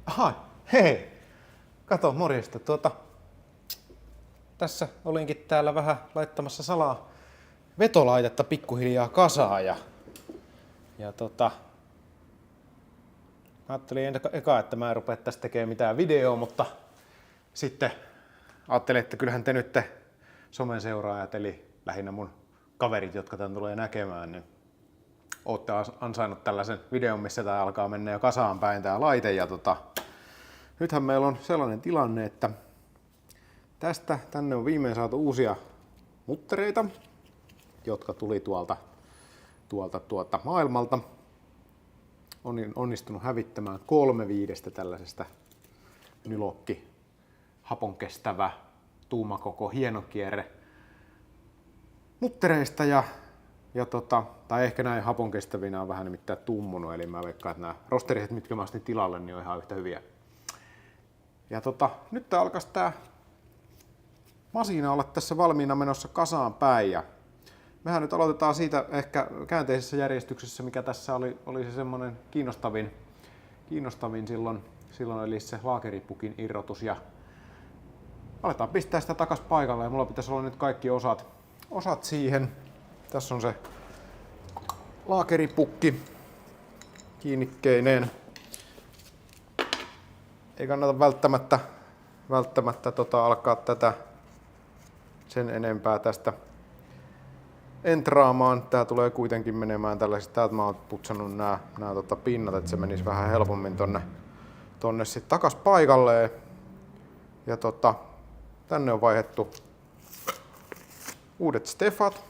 Aha, hei! Kato, morjesta. Tässä olinkin täällä vähän laittamassa salaa vetolaitetta pikkuhiljaa kasaan ja ajattelin eka, että mä en rupea tästä tekemään mitään videoa, mutta sitten ajattelin, että kyllähän te nyt somen seuraajat, eli lähinnä mun kaverit, jotka tän tulee näkemään, niin ootte ansainnut tällaisen videon, missä tää alkaa mennä jo kasaan päin tää laite. Ja nythän meillä on sellainen tilanne, että tänne on viimein saatu uusia muttereita, jotka tuli tuolta maailmalta. On onnistunut hävittämään 3/5 tällaisesta nylokki haponkestävä tuumakoko hienokierre muttereista tai ehkä näin haponkestävinä on vähän nimittäin tummunut, eli mä veikkaan, että nämä rosteriset, mitkä mä ostin tilalle, niin on ihan yhtä hyviä. Ja nyt alkaisi tää masina olla tässä valmiina menossa kasaan päin, ja mehän nyt aloitetaan siitä ehkä käänteisessä järjestyksessä, mikä tässä oli se semmonen kiinnostavin silloin, eli se laakeripukin irrotus, ja aletaan pistää sitä takas paikalle, ja mulla pitäisi olla nyt kaikki osat siihen. Tässä on se laakeripukki kiinnikkeineen. Ei kannata välttämättä alkaa tätä sen enempää tästä entraamaan. Tää tulee kuitenkin menemään tällaisista. Täältä mä oon putsannut nämä pinnat, että se menisi vähän helpommin tonne sitten takas paikalleen. Ja tänne on vaihdettu uudet stefat.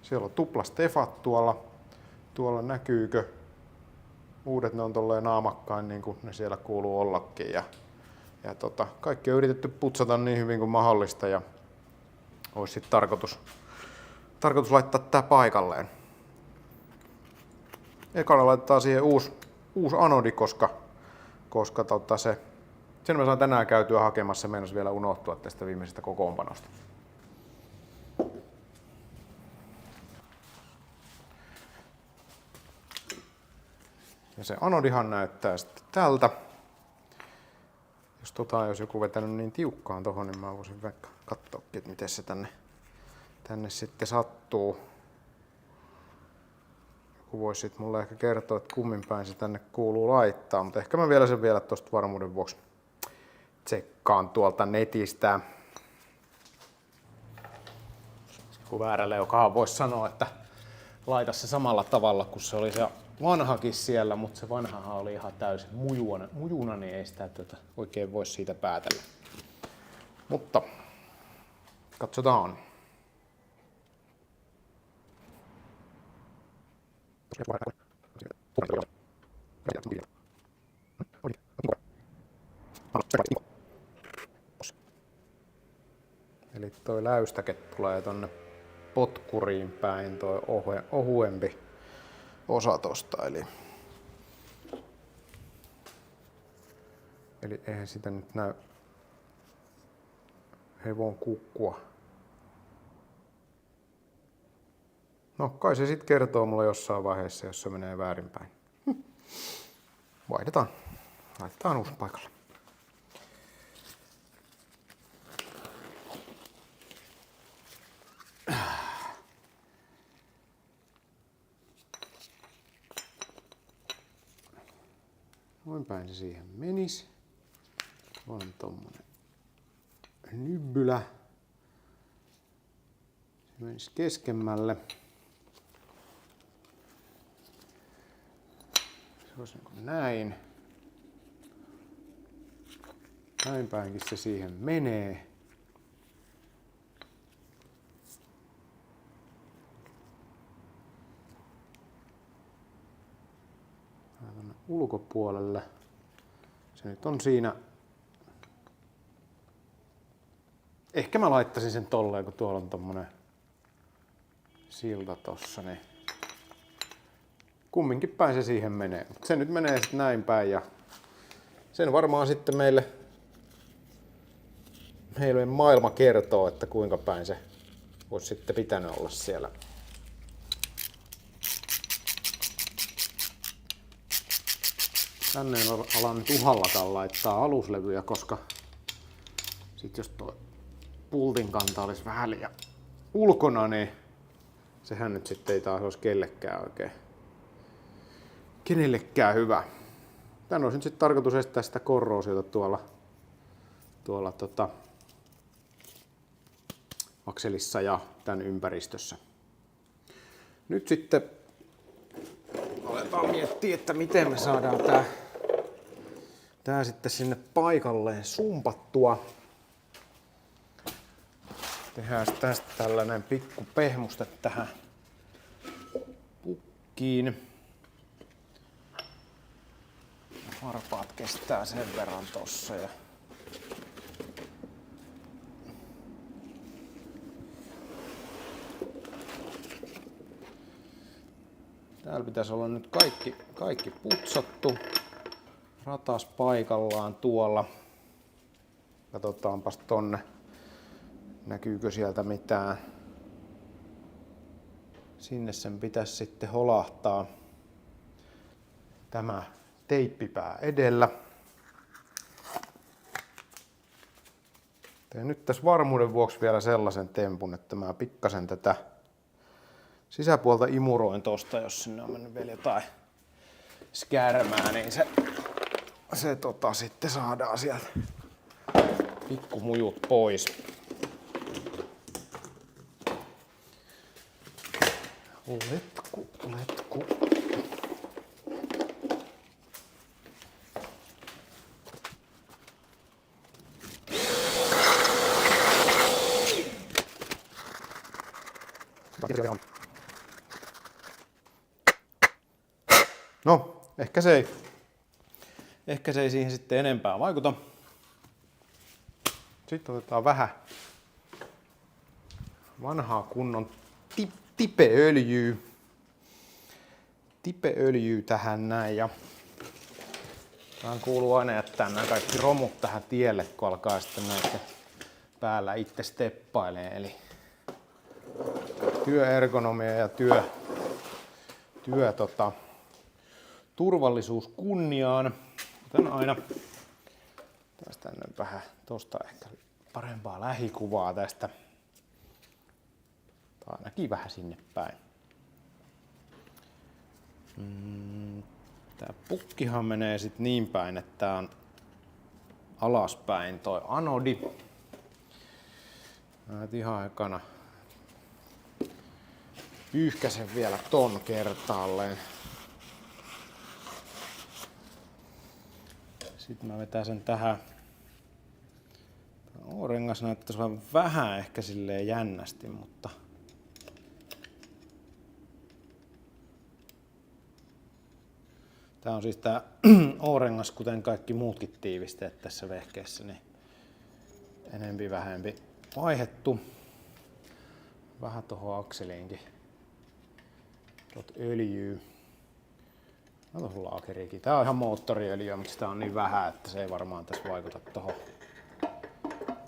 Siellä on tupla stefat tuolla näkyykö? Uudet, ne on tolleen naamakkain niin kuin ne siellä kuuluu ollakin. Ja kaikki on yritetty putsata niin hyvin kuin mahdollista ja olisi sitten tarkoitus laittaa tää paikalleen. Ekana laitetaan siihen uusi anodi, koska sen mä saan tänään käytyä hakemassa, se meinasi vielä unohtua tästä viimeisestä kokoonpanosta. Ja se anodihan näyttää sitten tältä. Jos joku vetänyt niin tiukkaan tohon, niin mä voisin vaikka katsoa, että miten se tänne sitten sattuu. Joku voisi sitten mulle ehkä kertoa, että kummin päin se tänne kuuluu laittaa, mutta ehkä mä vielä sen tosta varmuuden vuoksi tsekkaan tuolta netistä. Kun vääräleukahan voisi sanoa, että laita se samalla tavalla kuin se oli se vanhakin siellä, mutta se vanhahan oli ihan täysin mujuna, niin ei sitä oikein voi siitä päätellä. Mutta katsotaan. Eli toi läystäke tulee tonne potkuriin päin, toi ohuempi osa tosta, eli eihän sitä nyt näy hevon kukkua. No kai se sit kertoo mulle jossain vaiheessa, jos se menee väärinpäin. Vaihdetaan. Laitetaan uusi paikalle. Noin päin se siihen menisi. On tommonen nybbylä. Se menisi keskemmälle. Se olisi niin kuin näin. Näin päinkin se siihen menee. Tuonne ulkopuolelle. Se nyt on siinä. Ehkä mä laittaisin sen tolleen, kun tuolla on tommonen silta tossa, niin kumminkin päin se siihen menee. Se nyt menee sitten näin päin ja sen varmaan sitten meille maailma kertoo, että kuinka päin se olisi sitten pitänyt olla siellä. tänne alan nyt uhallakaan laittaa aluslevyjä, koska sit jos tuo pultin kanta olisi vähän liian ulkona, niin sehän nyt sitten ei taas olisi kenellekään hyvä. Tän olisi nyt sitten tarkoitus estää sitä korroosiota tuolla akselissa ja tämän ympäristössä. Nyt sitten aletaan miettiä, että miten me saadaan tää sitten sinne paikalleen sumpattua. Tehdään tästä tällainen pikku pehmuste tähän pukkiin. Varpaat kestää sen verran tossa. Täällä pitäisi olla nyt kaikki putsattu. Ratas paikallaan tuolla. Katsotaanpas tonne. Näkyykö sieltä mitään? Sinne sen pitäisi sitten holahtaa. Tämä teippipää edellä. Teen nyt tässä varmuuden vuoksi vielä sellaisen tempun, että mä pikkasen tätä sisäpuolta imuroin tosta, jos sinne on mennyt vielä jotain skärmää, niin se sitten saadaan sieltä pikkumujut pois. Letku. No, ehkä se ei siihen sitten enempää vaikuta. Sitten otetaan vähän vanhaa kunnon tipeöljyä tähän näin. Ja tähän kuuluu aina jättää nämä kaikki romut tähän tielle, kun alkaa sitten näiden päällä itse steppailee. Eli työergonomia ja turvallisuus kunniaan. Kuten aina. Tästä nyt vähän tosta ehkä parempaa lähikuvaa tästä. Tai ainakin vähän sinne päin. Tää pukkihan menee sit niin päin, että tää on alaspäin toi anodi. Mä nyt ihan ekana pyyhkäsen vielä ton kertaalleen. Sitten mä vetän sen tähän. O-rengas näyttäisi vähän ehkä silleen jännästi, mutta tää on siis tää O-rengas, kuten kaikki muutkin tiivisteet tässä vehkeessä, niin enempi vähempi vaihettu. Vähän tohon akseliinkin öljyä. No tuohon laakeriinkin. Tää on ihan moottoriöljyä, mutta sitä on niin vähän, että se ei varmaan tässä vaikuta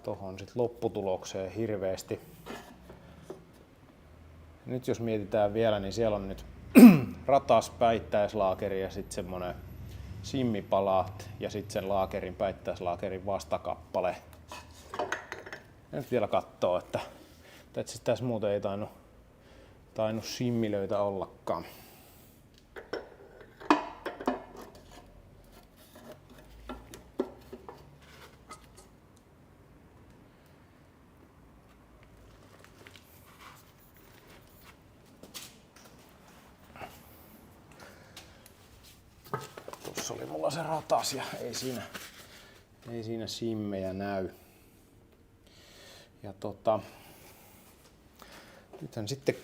tohon sit lopputulokseen hirveästi. Nyt jos mietitään vielä, niin siellä on nyt ratas, päittäislaakeri ja sitten semmonen simmipalat ja sitten sen laakerin, päittäislaakerin vastakappale. Ja nyt vielä katsoo, että siis tässä muuten ei tainnut simmilöitä ollakaan. Tuossa oli mulla se ratas ja ei siinä simmejä näy. Ja nythän sitten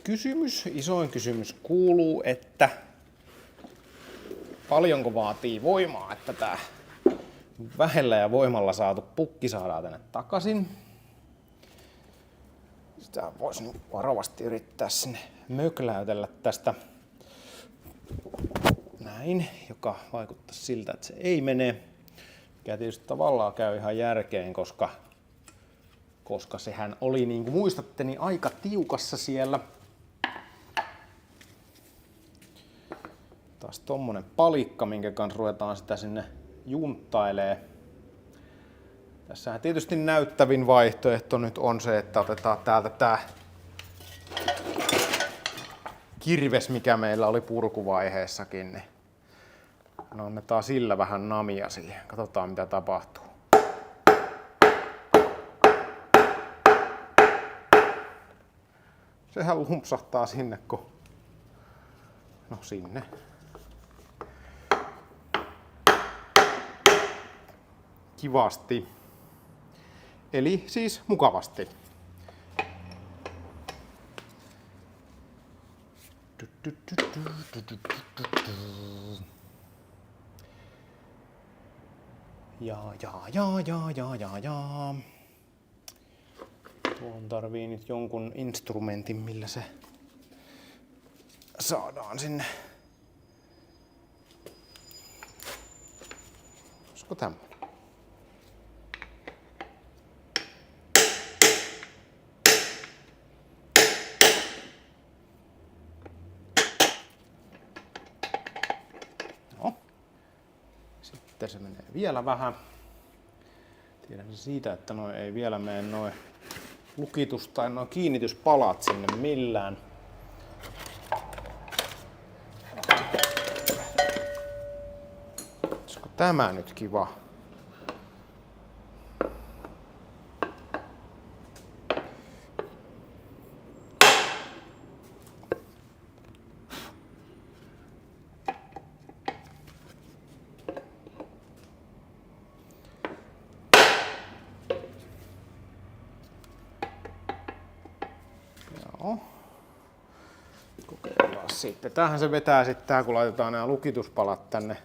isoin kysymys kuuluu, että paljonko vaatii voimaa, että tää vähellä ja voimalla saatu pukki saadaan tänne takaisin. Sitä voisi varovasti yrittää sinne mökläytellä tästä näin, joka vaikuttaa siltä, että se ei mene. Mikä tietysti tavallaan käy ihan järkeen, koska sehän oli, niin kuin muistatte, niin aika tiukassa siellä. Taas tommonen palikka, minkä kanssa ruvetaan sitä sinne junttailee. Tässähän tietysti näyttävin vaihtoehto nyt on se, että otetaan täältä tää kirves, mikä meillä oli purkuvaiheessakin, niin annetaan sillä vähän namia siihen. Katsotaan mitä tapahtuu. Sehän lumpsahtaa sinne, no sinne. Kivasti. Eli siis mukavasti. Ja. Tuon tarvii nyt jonkun instrumentin, millä se saadaan sinne. Olisiko tämmönen? No. Sitten se menee vielä vähän. Tiedän siitä, että noi ei vielä mene noin lukitus- tai nuo kiinnityspalat sinne millään. Olisiko tämä nyt kiva? Kokeillaan sitten. Tämähän se vetää sitten, kun laitetaan nämä lukituspalat tänne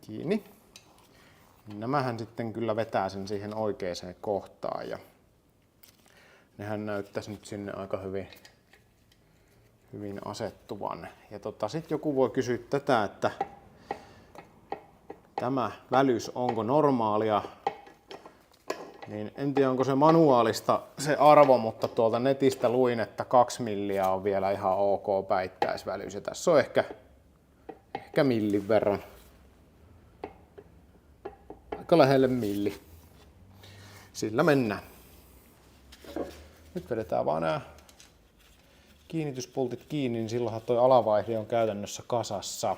kiinni. Niin nämähän sitten kyllä vetää sen siihen oikeaan kohtaan. Ja nehän näyttäisi nyt sinne aika hyvin asettuvan. Ja sitten joku voi kysyä tätä, että tämä välys onko normaalia. Niin en tiedä onko se manuaalista se arvo, mutta tuolta netistä luin, että 2 milliä on vielä ihan ok päittäisvälys. Ja tässä on ehkä millin verran. Aika lähelle milli. Sillä mennään. Nyt vedetään vaan nämä kiinnityspultit kiinni, niin silloinhan toi alavaihde on käytännössä kasassa.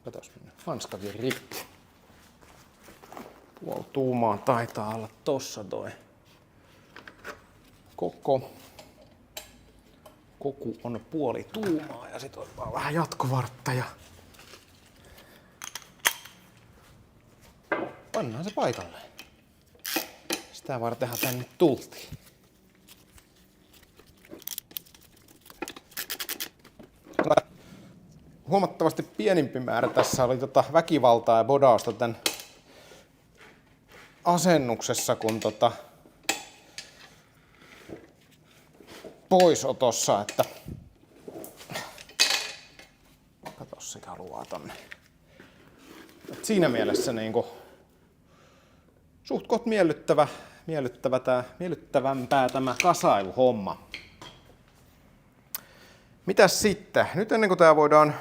Katos, hanskakin rippu. Puoli tuumaa taitaa olla tossa toi koko. Koku on puoli tuumaa ja sit on vaan vähän jatkovartta ja pannaan se paikalleen. Sitä vartenhan tänne tultiin. Huomattavasti pienimpi määrä tässä oli väkivaltaa ja bodausta tämän asennuksessa kuin poisotossa, että katos se haluaa tonne. Et siinä mielessä niinku suht koht miellyttävämpää tämä kasailuhomma. Mitäs sitten? Nyt ennen kuin tää voidaan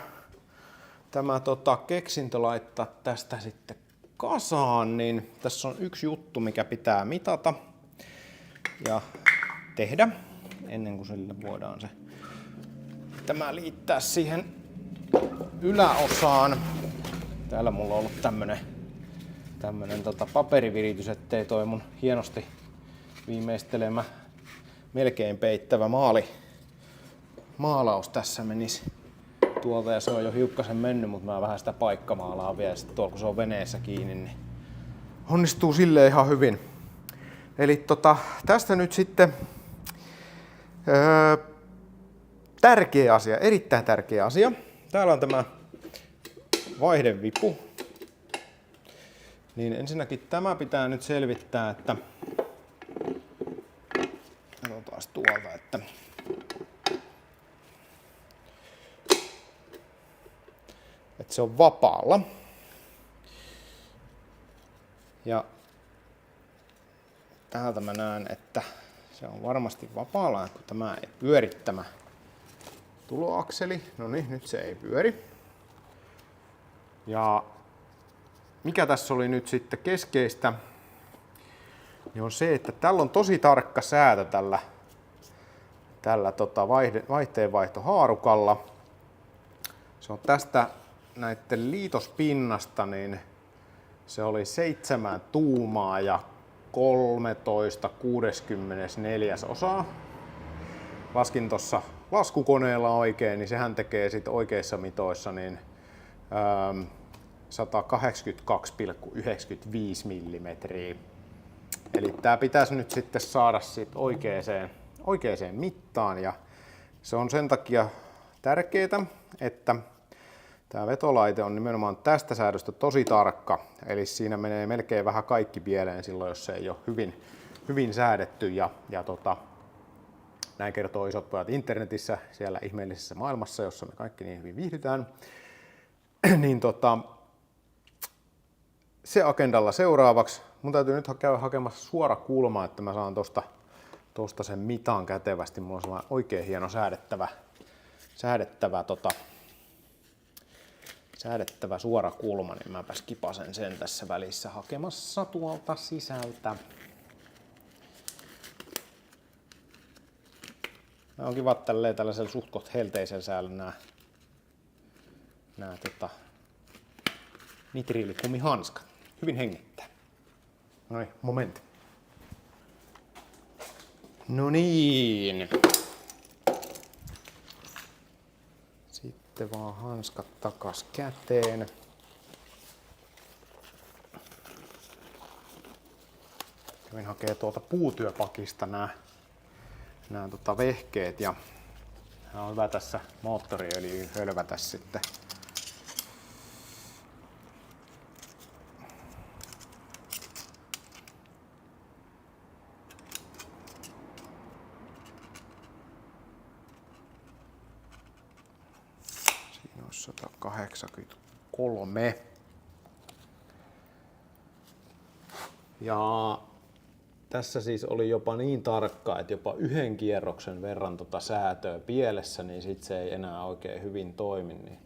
tämä keksintö laittaa tästä sitten kasaan, niin tässä on yksi juttu, mikä pitää mitata ja tehdä ennen kuin sille voidaan tämä liittää siihen yläosaan. Täällä mulla on ollut tämmönen paperiviritys, ettei toi mun hienosti viimeistelemä melkein peittävä maalaus tässä menisi tuolta, ja se on jo hiukkasen mennyt, mutta mä vähän sitä paikkamaalaan vielä, sitten tuolla kun se on veneessä kiinni, niin onnistuu silleen ihan hyvin. Eli tästä nyt sitten tärkeä asia, erittäin tärkeä asia. Täällä on tämä vaihdevipu. Niin ensinnäkin tämä pitää nyt selvittää, että katsotaan tuolta, että se on vapaalla. Ja täältä mä näen, että se on varmasti vapaalla, kun tämä ei pyöri tämä tuloakseli. No niin, nyt se ei pyöri. Ja mikä tässä oli nyt sitten keskeistä, niin on se, että tällä on tosi tarkka säätö tällä vaihteenvaihtohaarukalla. Se on tästä näiden liitospinnasta, niin se oli 7 tuumaa ja 13/64. Laskin tuossa laskukoneella oikein, niin sehän tekee sit oikeissa mitoissa niin 182,95 millimetriä. Eli tää pitäisi nyt sitten saada sit oikeaan mittaan, ja se on sen takia tärkeää, että tämä vetolaite on nimenomaan tästä säädöstä tosi tarkka, eli siinä menee melkein vähän kaikki pieleen silloin, jos se ei ole hyvin säädetty. Näin kertoo isot pojat internetissä, siellä ihmeellisessä maailmassa, jossa me kaikki niin hyvin viihdytään. Niin se agendalla seuraavaksi. Mun täytyy nyt käydä hakemassa suora kulma, että mä saan tosta sen mitan kätevästi. Mulla on sellainen oikein hieno säädettävä suora kulma, niin mäpä skipasen sen tässä välissä hakemassa tuolta sisältä. Nämä on kivat tällaisella suht koht helteisellä säällä nämä nitriilikumihanskat. Hyvin hengittää. Noin, moment. No niin. Sitten vaan hanskat takas käteen. Kävin hakee tuolta puutyöpakista nämä vehkeet, ja on hyvä tässä moottoriöljyyn hölvätä sitten. Siinä on 183. Ja tässä siis oli jopa niin tarkka, että jopa 1 kierroksen verran säätöä pielessä, niin sit se ei enää oikein hyvin toimi. Niin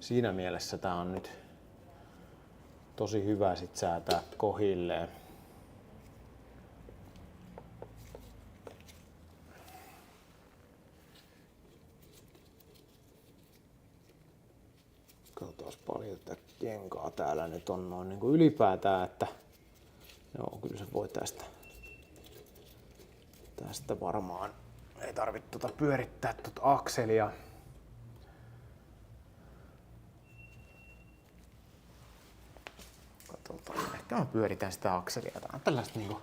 siinä mielessä tää on nyt tosi hyvä sit säätää kohilleen. Katsotaan paljon tätä kenkaa täällä nyt on noin niin kuin ylipäätään, että joo, kyllä se voi tästä varmaan ei tarvitse pyörittää akselia. Katsotaan, ehkä mä pyöritän sitä akselia. Tää on tällaista niinku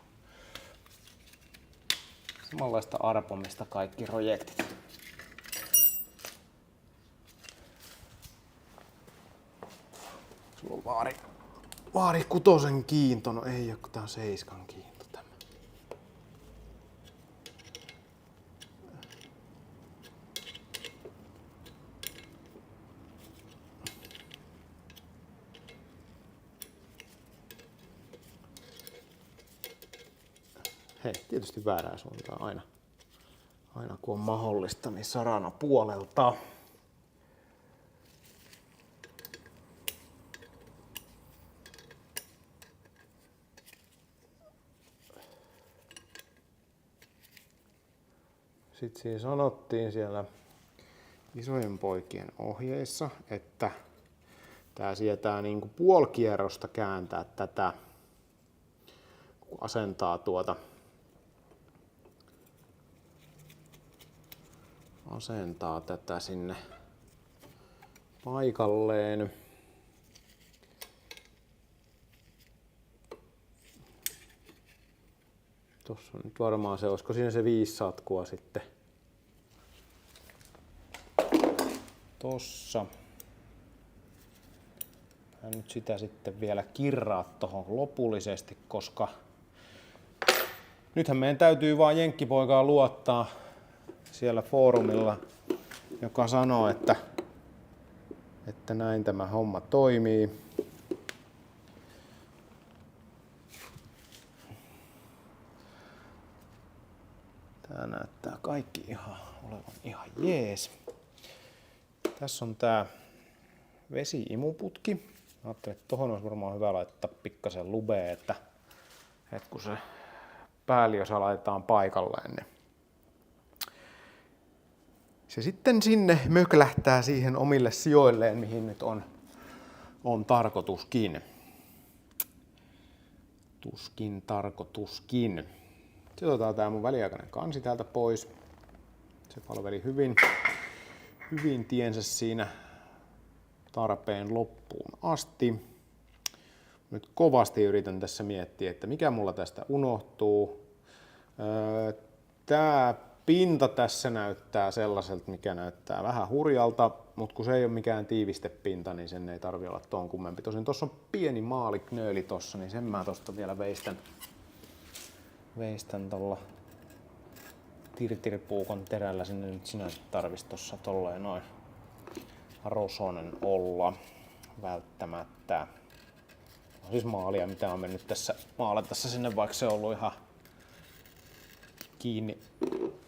samanlaista arpomista kaikki projektit. Sulla on vaari 6 kiinto, no ei oo, kun tää on 7 kiinto tämä. Hei, tietysti väärää suuntaan aina kun on mahdollista, niin sarana puolelta. Sitten siinä sanottiin siellä isojen poikien ohjeissa, että tää sietää niinku puolikierrosta kääntää tätä, kun asentaa tätä sinne paikalleen. Tossa on nyt varmaan se, olisiko siinä se 5 satkua sitten. Tossa. Mä nyt sitä sitten vielä kirraa tohon lopullisesti, koska nythän meidän täytyy vaan jenkkipoikaa luottaa siellä foorumilla, joka sanoo, että näin tämä homma toimii. Tää näyttää kaikki olevan ihan jees. Tässä on tää vesi-imuputki. Ajattelin, että tohon olisi varmaan hyvä laittaa pikkasen lubea, että kun se pääliosa laitetaan paikalleen, niin se sitten sinne möklähtää siihen omille sijoilleen, mihin nyt on tarkoituskin. Tarkoituskin. Sitten otetaan tää mun väliaikainen kansi täältä pois. Se palveli hyvin tiensä siinä tarpeen loppuun asti. Nyt kovasti yritän tässä miettiä, että mikä mulla tästä unohtuu. Tää pinta tässä näyttää sellaiselta, mikä näyttää vähän hurjalta, mutta kun se ei ole mikään tiivistepinta, niin sen ei tarvitse olla ton kummempi. Tosin tossa on pieni maaliknööli tossa, niin sen mä tosta vielä veistän tolla tirtirpuukon terällä. Sinne nyt sinänsä tarvis tossa tolleen noin rosonen olla välttämättä. On siis maalia, mitä on mennyt tässä maalatassa sinne, vaikka se on ollut ihan kiinni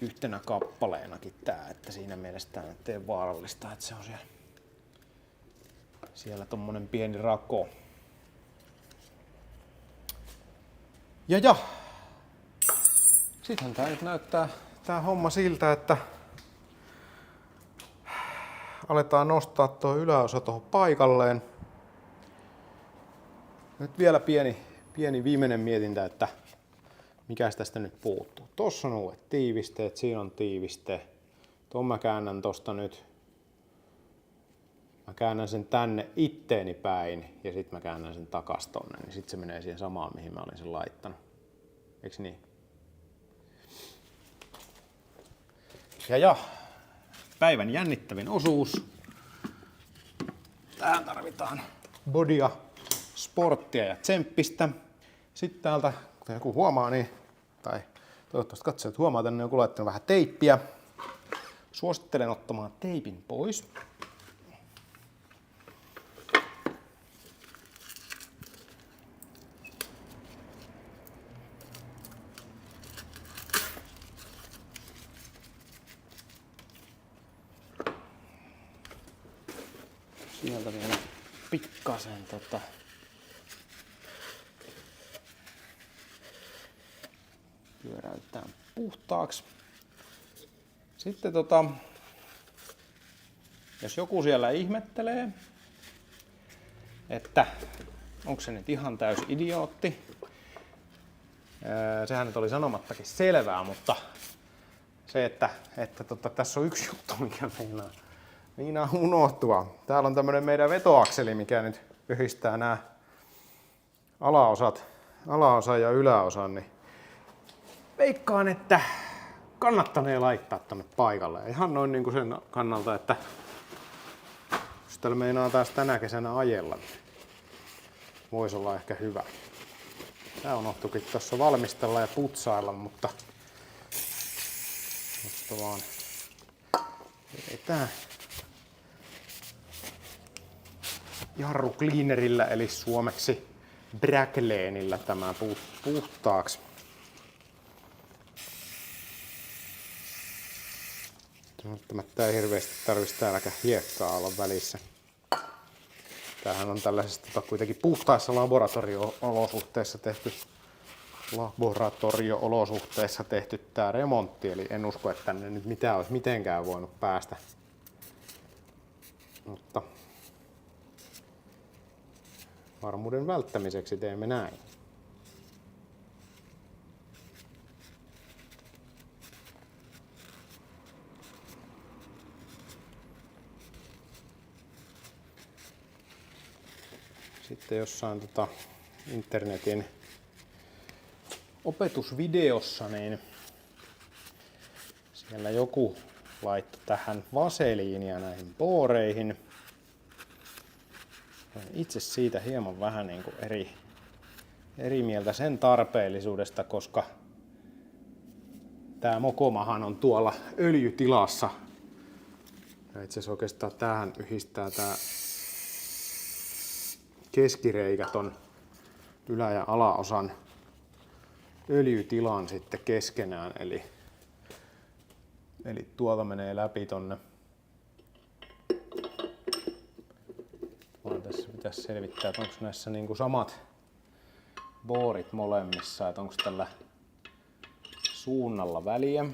yhtenä kappaleenakin tää, että siinä mielessä tää nyt ei vaarallista, että se on siellä tommonen pieni rako. Ja. Sittenhän tää nyt näyttää tää homma siltä, että aletaan nostaa tuo yläosa tuohon paikalleen. Nyt vielä pieni viimeinen mietintä, että mikäs tästä nyt puuttuu. Tossa on uudet tiivisteet, siinä on tiiviste. Tuon mä käännän tosta nyt. Mä käännän sen tänne itteeni päin ja sit mä käännän sen takas tonne, niin sit se menee siihen samaan, mihin mä olin sen laittanut. Eiks niin? Ja. Päivän jännittävin osuus. Tähän tarvitaan bodya, sporttia ja tsemppistä. Sitten täältä, kuten joku huomaa, niin, tai toivottavasti katsojat huomaa, tänne joku laittanut vähän teippiä. Suosittelen ottamaan teipin pois. Sieltä vielä pikkasen pyöräytetään puhtaaksi. Sitten jos joku siellä ihmettelee, että onko se nyt ihan täys idiootti, sehän nyt oli sanomattakin selvää, mutta se, että tässä on yksi juttu, mikä meinaa unohtua. Täällä on tämmönen meidän vetoakseli, mikä nyt yhdistää nämä alaosan ja yläosan, niin veikkaan, että kannattanee laittaa tänne paikalle. Ihan noin niin kuin sen kannalta, että jos täällä meinaa taas tänä kesänä ajella, niin voisi olla ehkä hyvä. Tää unohtuikin tuossa valmistella ja putsailla, mutta vaan vedetään jarru cleanerillä eli suomeksi Brackleenillä tämä puhtaaksi. Välttämättä ei hirveästi tarvitsisi täälläkään hiekkaa olla välissä. Tämähän on tällaisessa kuitenkin puhtaissa laboratorio-olosuhteissa tehty tämä remontti, eli en usko, että tänne nyt mitään olisi mitenkään voinut päästä. Mutta varmuuden välttämiseksi teemme näin. Sitten jossain internetin opetusvideossa, niin siellä joku laittoi tähän vaseliinia näihin booreihin. Olen itse siitä hieman vähän niin kuin eri mieltä sen tarpeellisuudesta, koska tämä mokomahan on tuolla öljytilassa. Ja itse asiassa oikeastaan tähän yhdistää tämä keskireikä ton ylä- ja alaosan öljytilan sitten keskenään. Eli Eli tuolta menee läpi tonne. Vaan tässä pitäisi selvittää, että onko näissä niinku samat boorit molemmissa, että onko tällä suunnalla väliä.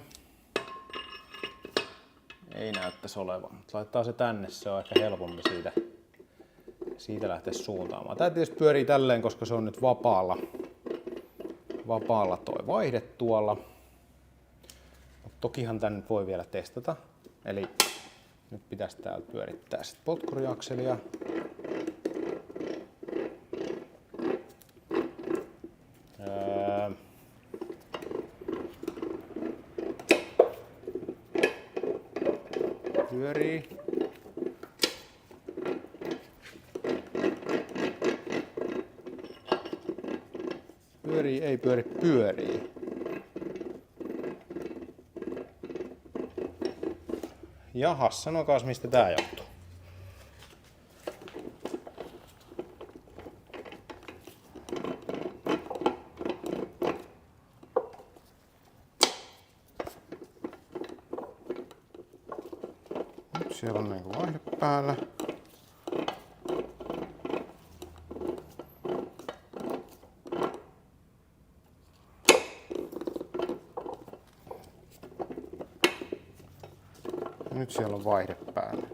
Ei näyttäisi olevan, mutta laittaa se tänne, se on ehkä helpompi siitä lähteä suuntaamaan. Tää tietysti pyörii tälleen, koska se on nyt vapaalla toi vaihde tuolla. Mut tokihan tän nyt voi vielä testata. Eli nyt pitäisi täältä pyörittää sit potkuriakselia. Pyörii. Pyörii, ei pyöri, pyörii. Jahas, sanokaas mistä tää johtuu. Nyt siellä on niinku vaihde päällä. Nyt siellä on vaihde päällä.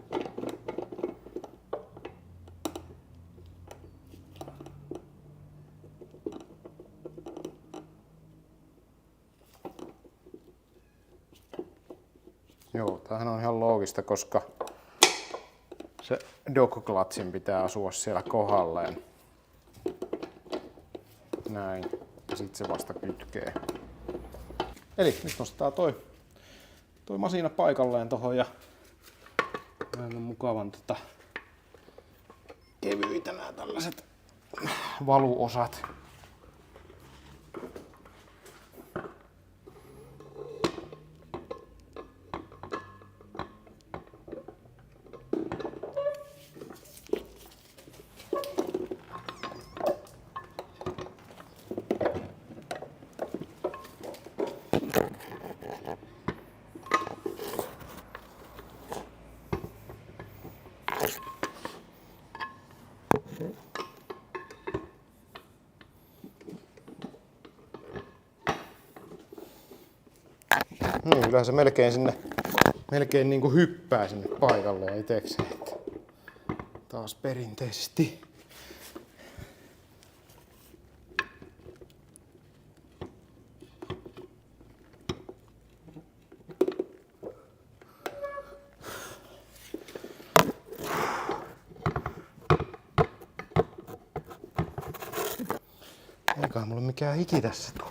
Joo, tämähän on ihan loogista, koska se dogclutchin pitää asua siellä kohdalleen. Näin. Ja sit se vasta kytkee. Eli nyt nostaa toi masina paikalleen tohon ja aivan mukavan kevyitä nää tällaiset valuosat. Niin, kyllä se melkein niinku hyppää sinne paikalleen itekseen. Taas perinteisesti. Eikä mulla mikään hiki tässä tuu.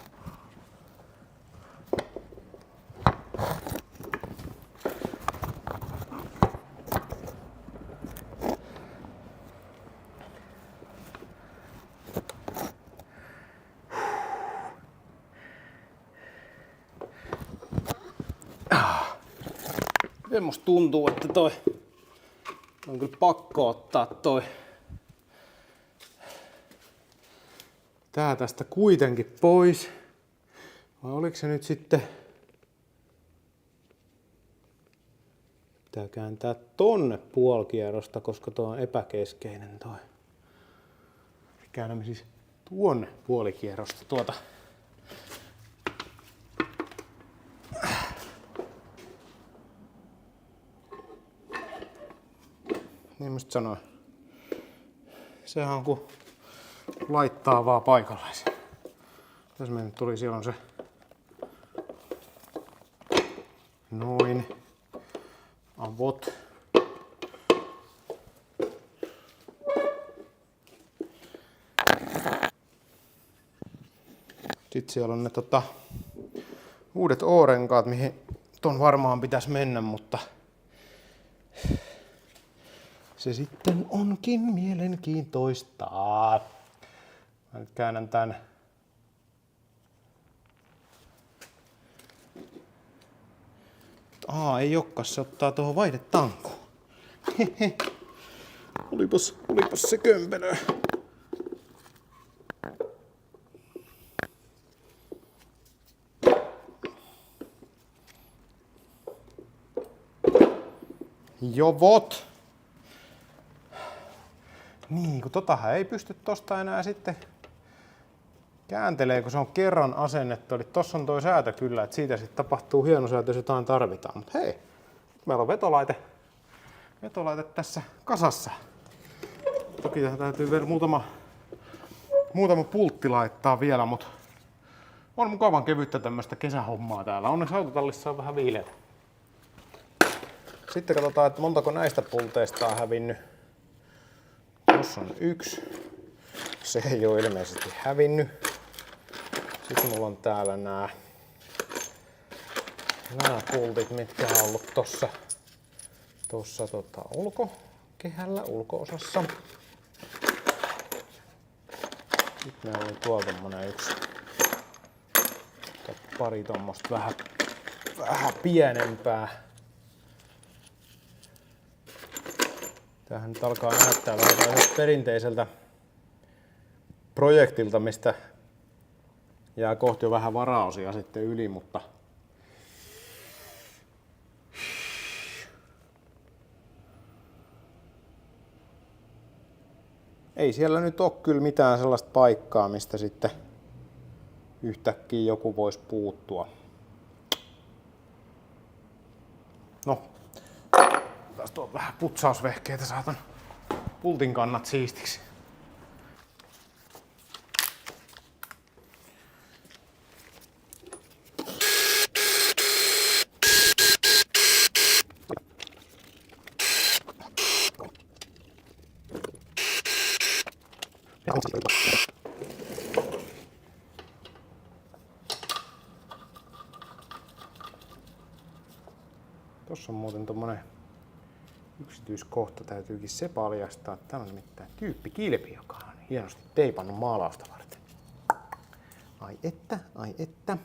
Miten musta tuntuu, että toi on kyllä pakko ottaa tää tästä kuitenkin pois. Vai oliko se nyt sitten... Pitää kääntää tonne puolikierrosta, koska tuo on epäkeskeinen toi. Käännämme siis tuonne puolikierrosta tuota. Niin mä sanoin. Sehän on kun laittaa vaan paikalleen. Tässä meidän tuli, siellä on se noin avot. Sitten siellä on ne uudet O-renkaat, mihin ton varmaan pitäisi mennä, mutta se sitten onkin mielenkiintoista. Mä nyt käännän tän. Ei olekaan, se ottaa tuohon vaihdetankoon. Olipas se kömpelö. Jovot. Niin, kun totahan ei pysty tosta enää sitten kääntelee, kun se on kerran asennettu. Eli tossa on toi säätö kyllä, että siitä sitten tapahtuu hienosäätö, jos jotain tarvitaan. Mutta hei, meillä on vetolaite tässä kasassa. Toki tähän täytyy vielä muutama pultti laittaa vielä, mutta on mukavan kevyttä tämmöistä kesähommaa täällä. Onneksi autotallissa on vähän viileitä. Sitten katsotaan, että montako näistä pulteista on hävinnyt. Tuossa on yksi. Se ei ole ilmeisesti hävinnyt. Sitten mulla on täällä nämä pultit, mitkä on ollut tuossa ulkokehällä, ulko-osassa. Sitten meillä oli tuolla tommonen yksi. Pari tommosta vähän pienempää. Tämähän nyt alkaa näyttää vähän perinteiseltä projektilta, mistä jää kohti jo vähän varaosia sitten yli, mutta ei siellä nyt ole kyllä mitään sellaista paikkaa, mistä sitten yhtäkkiä joku voisi puuttua. No, taas tuon vähän putsausvehkeitä, saatan pultin kannat siistiksi. Tuossa on muuten tommonen yksityiskohta, täytyykin se paljastaa. Täällä on nimittäin tyyppikilpi, joka on hienosti teipannut maalausta varten. Ai että.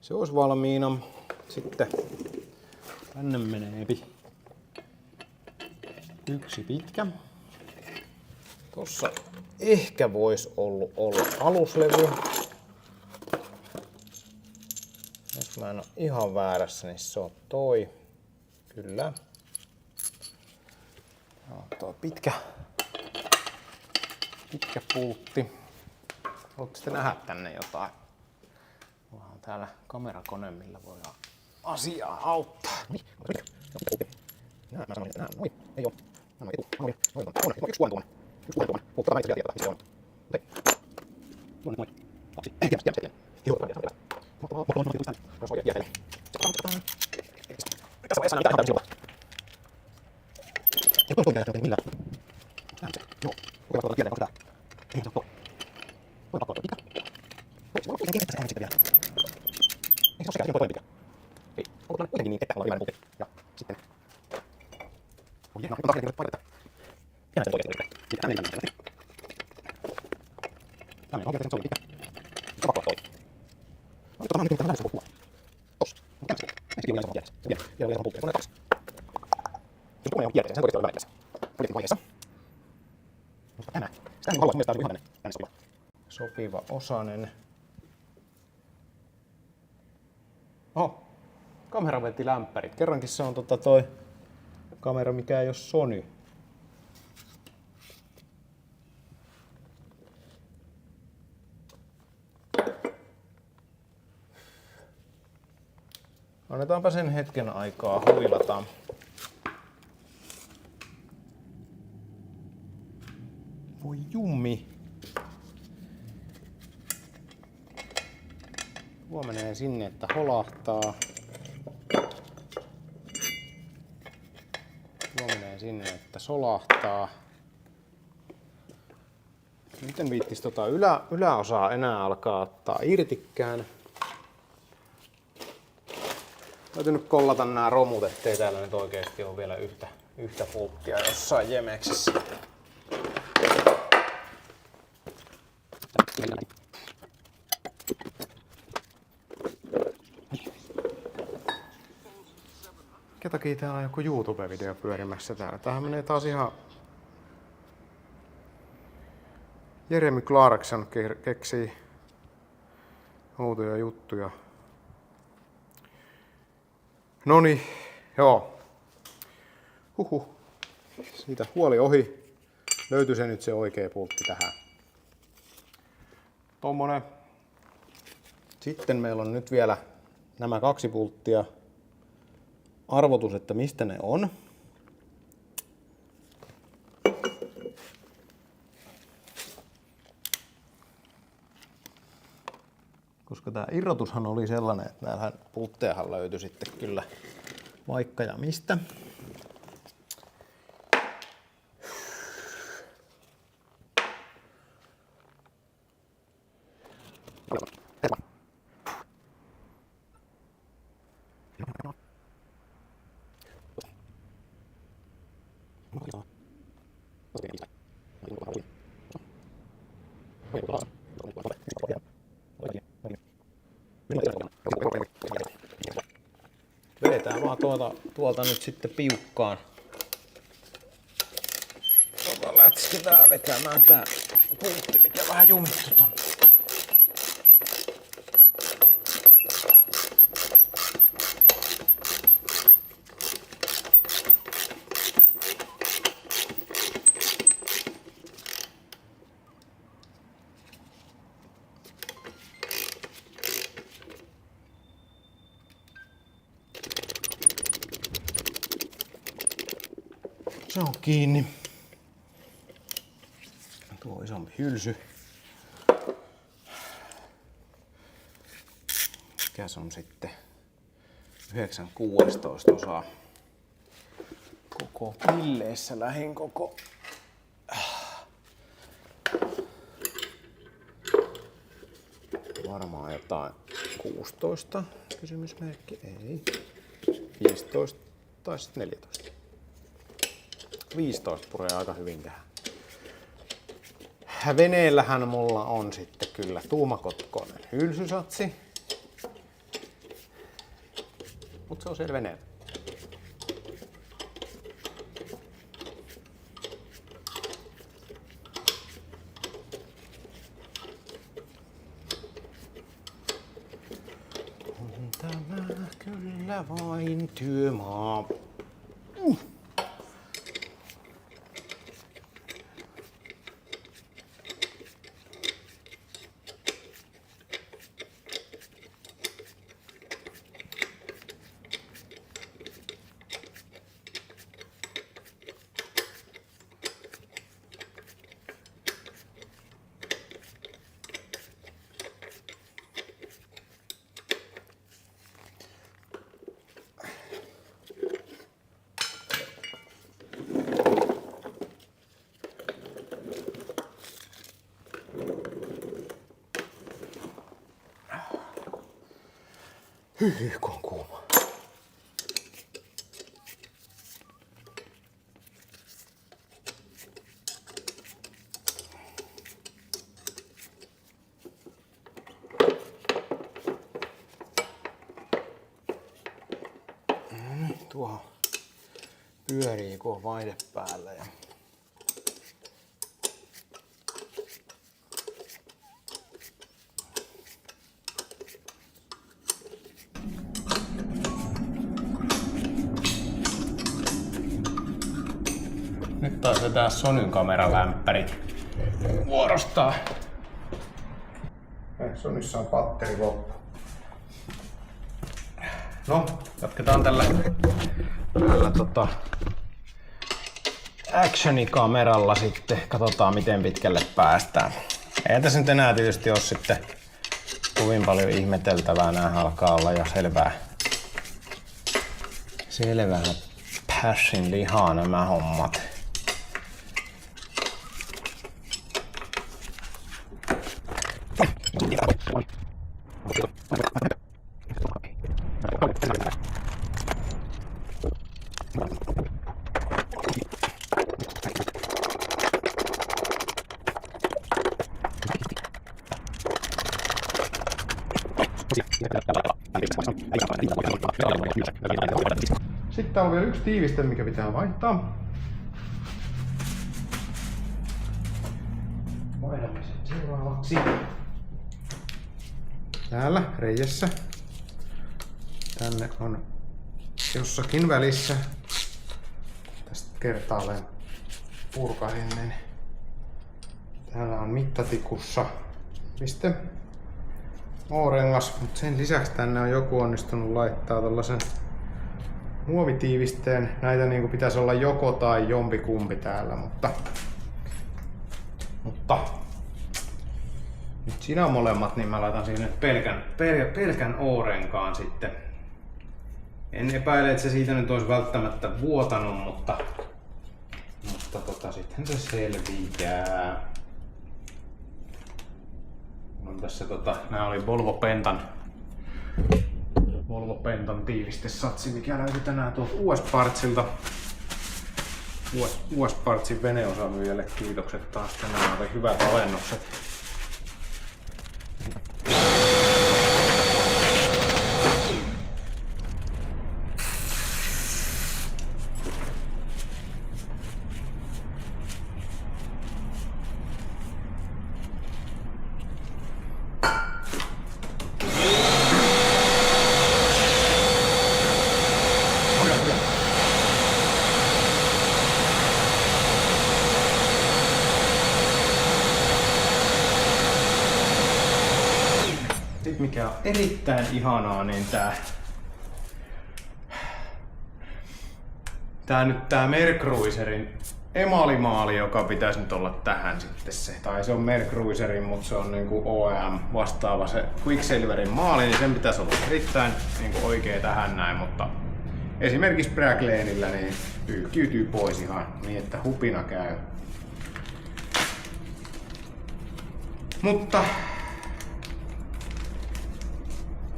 Se olisi valmiina. Sitten tänne menee yksi pitkä. Tossa ehkä voisi olla aluslevy. Jos mä en ole ihan väärässä, niin se on toi. Kyllä. No, tuo pitkä pultti. Haluatko sitten nähdä tänne jotain? Mulla on täällä kamerakone, millä voidaan asiaa auttaa. Mä sanoin, että noin, ei oo. Noin, yksi tuonne. Puhuttaa itse vielä tietää, missä se on. Noin. Lapsi. Tiedä. Joo, sopiva osanen. Oho, kamera veti lämpärit. Kerrankin se on toi kamera, mikä ei ole Sony. Annetaanpa sen hetken aikaa huilata. Voi jummi. Tuo menee sinne, että holahtaa. Tuo menee sinne, että solahtaa. Miten viittis yläosaa enää alkaa ottaa irtikään. Täytyy nyt kollata nämä romut, ettei täällä nyt oikeesti ole vielä yhtä pulttia jossain jemeksissä. Minkä takia täällä on joku YouTube-video pyörimässä täällä? Tämähän menee taas ihan... Jeremy Clarkson keksii outoja juttuja. Noniin, joo. Siitä huoli ohi. Löytyi se nyt se oikea pultti tähän. Tommonen. Sitten meillä on nyt vielä nämä 2 pulttia. Arvotus, että mistä ne on. Koska tää irrotushan oli sellainen, että näillähän pulttejahan löytyi sitten kyllä vaikka ja mistä. Vedetään vaan tuolta nyt sitten piukkaan. Lätsketään vetämään tää pultti, mikä vähän jumittu tonne. Se on kiinni. Tuo isompi hylsy. Mikäs on sitten 9/16 osaa. Koko pilleissä lähin koko. Varmaan jotain 16 kysymysmerkki. Ei. 15 tai sitten 14. 15 puree aika hyvin tähän. Veneellähän mulla on sitten kyllä tuumakotkoinen hylsysatsi. Mut se on siellä veneellä. On tämä kyllä vain työmaa. Kun on kuuma. Tuo pyörii kun on vaihde päällä. Ja nyt taas vetää Sonyn kameralämpärit vuorostaan. Sonyssa on patteri loppu. No, jatketaan tällä actionikameralla sitten. Katsotaan miten pitkälle päästään. Ei tässä nyt enää tietysti ole sitten kovin paljon ihmeteltävää. Nää alkaa olla jo selvää passin lihaa nämä hommat. Sitten täällä on vielä yksi tiiviste, mikä pitää vaihtaa. Vaihdamme sen seuraavaksi. Täällä reijässä. Tänne on jossakin välissä. Tästä kertaalleen purkasin, niin täällä on mittatikussa piste O-rengas, mutta sen lisäksi tänne on joku onnistunut laittaa tällaisen muovitiivisteen. Näitä niinku pitäisi olla joko tai jompikumpi täällä, mutta nyt siinä on molemmat, niin mä laitan siihen nyt pelkän O-renkaan sitten. En epäile, että se siitä nyt olisi välttämättä vuotanut, mutta sitten se selviää. On tässä nää oli Volvo Pentan tiivistesatsi, mikä löytyi tänään tuolta US Partsilta. US Partsin veneosamyyjälle kiitokset taas, tänään oli hyvät alennukset. Sitten mikä on erittäin ihanaa, niin tää Mercruiserin emalimaali, joka pitäisi nyt olla tähän sitten se. Tai se on Mercruiserin, mutta se on niinku OEM vastaava se Quicksilverin maali, niin sen pitäisi olla erittäin niinku oikea tähän näin, mutta esimerkiksi Braglanella niin pyyhkiytyy pois ihan niin, että hupina käy. Mutta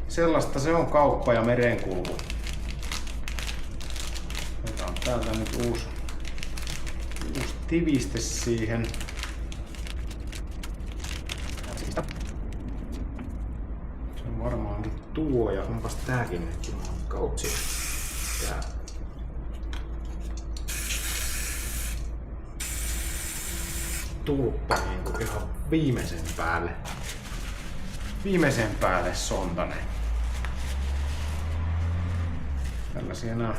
sellaista se on kauppa ja merenkulku. Otetaan täältä nyt uusi tiviste siihen. Se on varmaankin tuo ja onpas tääkin nyt kautsi. Tää. Tulppa niinku ihan viimeisen päälle sontanen. Tällaisia nämä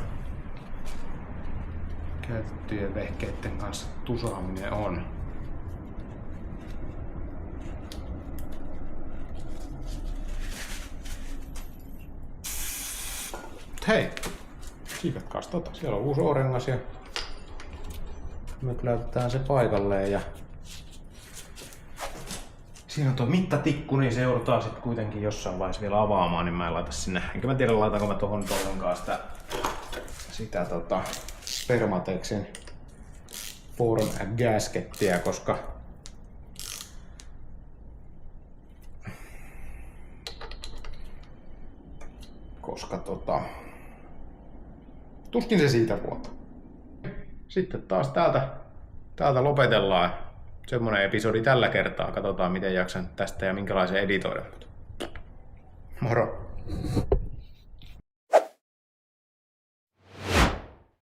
käytettyjen vehkeiden kanssa tusaaminen on. Hei! Siikatkaas siellä on uusi O-rengas ja me laitetaan se paikalleen ja siinä on tuo mittatikku, niin se joudutaan sitten kuitenkin jossain vaiheessa vielä avaamaan, niin mä en laita sinne. Enkä mä tiedä, laitanko mä tohon ollenkaan sitä Spermatexin form gaskettia, koska tuskin se siitä vuotaa. Sitten taas täältä lopetellaan. Semmonen episodi tällä kertaa. Katsotaan miten jaksan tästä ja minkälaisen editoida. Moro!